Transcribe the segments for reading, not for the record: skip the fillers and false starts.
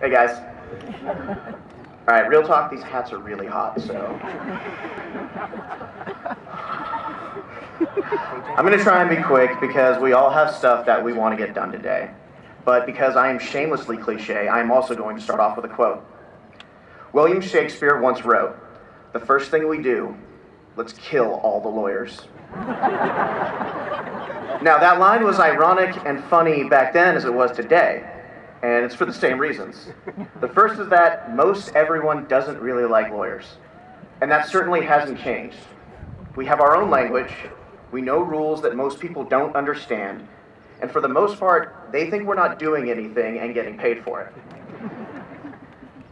Hey guys. Alright, real talk, these hats are really hot, so I'm going to try and be quick because we all have stuff that we want to get done today. But because I am shamelessly cliche, I am also going to start off with a quote. William Shakespeare once wrote, "The first thing we do, let's kill all the lawyers." Now that line was ironic and funny back then as it was today, and it's for the same reasons. The first is that most everyone doesn't really like lawyers, and that certainly hasn't changed. We have our own language, we know rules that most people don't understand, and for the most part, they think we're not doing anything and getting paid for it.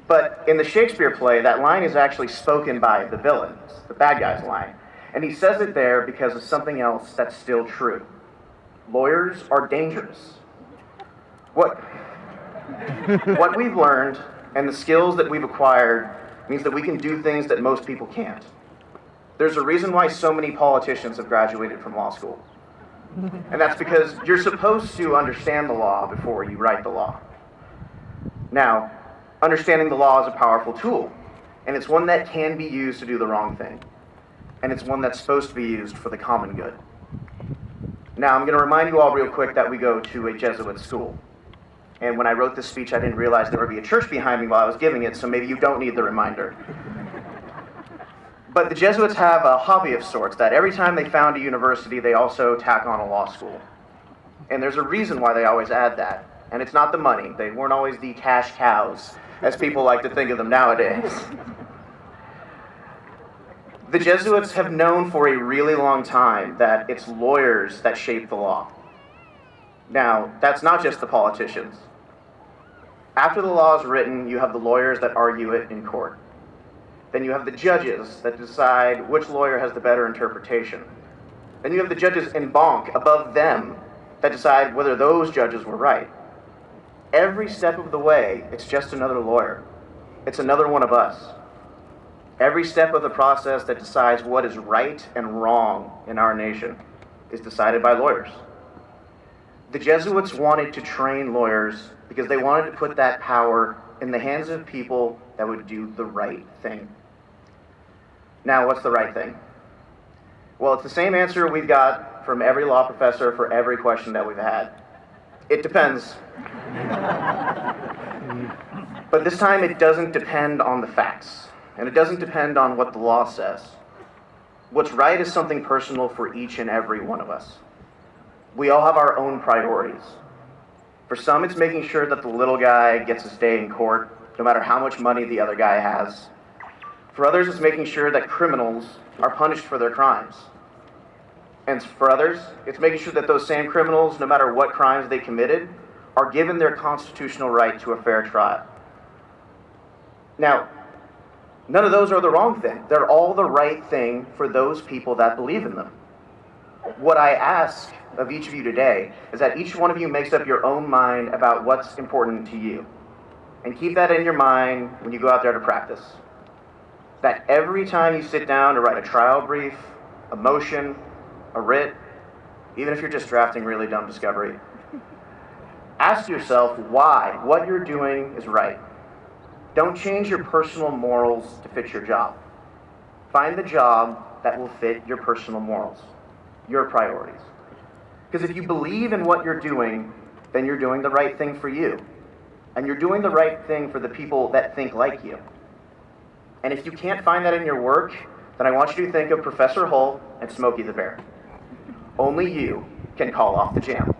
But in the Shakespeare play, that line is actually spoken by the villain, the bad guy's line, and he says it there because of something else that's still true. Lawyers are dangerous. What we've learned and the skills that we've acquired means that we can do things that most people can't. There's a reason why so many politicians have graduated from law school. And that's because you're supposed to understand the law before you write the law. Now, understanding the law is a powerful tool, and it's one that can be used to do the wrong thing. And it's one that's supposed to be used for the common good. Now, I'm going to remind you all real quick that we go to a Jesuit school. And when I wrote this speech, I didn't realize there would be a church behind me while I was giving it, so maybe you don't need the reminder. But the Jesuits have a hobby of sorts that every time they found a university, they also tack on a law school. And there's a reason why they always add that. And it's not the money. They weren't always the cash cows, as people like to think of them nowadays. The Jesuits have known for a really long time that it's lawyers that shape the law. Now, that's not just the politicians. After the law is written, you have the lawyers that argue it in court. Then you have the judges that decide which lawyer has the better interpretation. Then you have the judges en banc above them that decide whether those judges were right. Every step of the way, it's just another lawyer. It's another one of us. Every step of the process that decides what is right and wrong in our nation is decided by lawyers. The Jesuits wanted to train lawyers because they wanted to put that power in the hands of people that would do the right thing. Now, what's the right thing? Well, it's the same answer we've got from every law professor for every question that we've had. It depends. But this time it doesn't depend on the facts. And it doesn't depend on what the law says. What's right is something personal for each and every one of us. We all have our own priorities. For some, it's making sure that the little guy gets his day in court, no matter how much money the other guy has. For others, it's making sure that criminals are punished for their crimes. And for others, it's making sure that those same criminals, no matter what crimes they committed, are given their constitutional right to a fair trial. Now, none of those are the wrong thing. They're all the right thing for those people that believe in them. What I ask of each of you today is that each one of you makes up your own mind about what's important to you. And keep that in your mind when you go out there to practice. That every time you sit down to write a trial brief, a motion, a writ, even if you're just drafting really dumb discovery, ask yourself why what you're doing is right. Don't change your personal morals to fit your job. Find the job that will fit your personal morals, your priorities. Because if you believe in what you're doing, then you're doing the right thing for you. And you're doing the right thing for the people that think like you. And if you can't find that in your work, then I want you to think of Professor Hull and Smokey the Bear. Only you can call off the jam.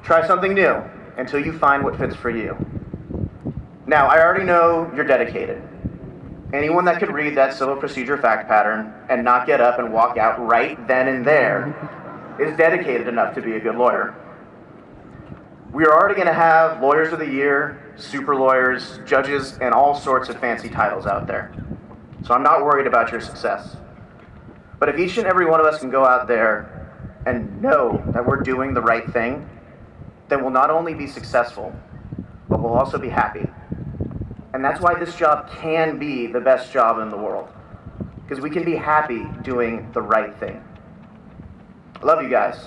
Try something new until you find what fits for you. Now, I already know you're dedicated. Anyone that could read that civil procedure fact pattern and not get up and walk out right then and there is dedicated enough to be a good lawyer. We are already going to have lawyers of the year, super lawyers, judges, and all sorts of fancy titles out there. So I'm not worried about your success. But if each and every one of us can go out there and know that we're doing the right thing, then we'll not only be successful, but we'll also be happy. And that's why this job can be the best job in the world. Because we can be happy doing the right thing. I love you guys.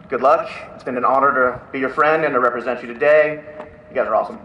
Good luck. It's been an honor to be your friend and to represent you today. You guys are awesome.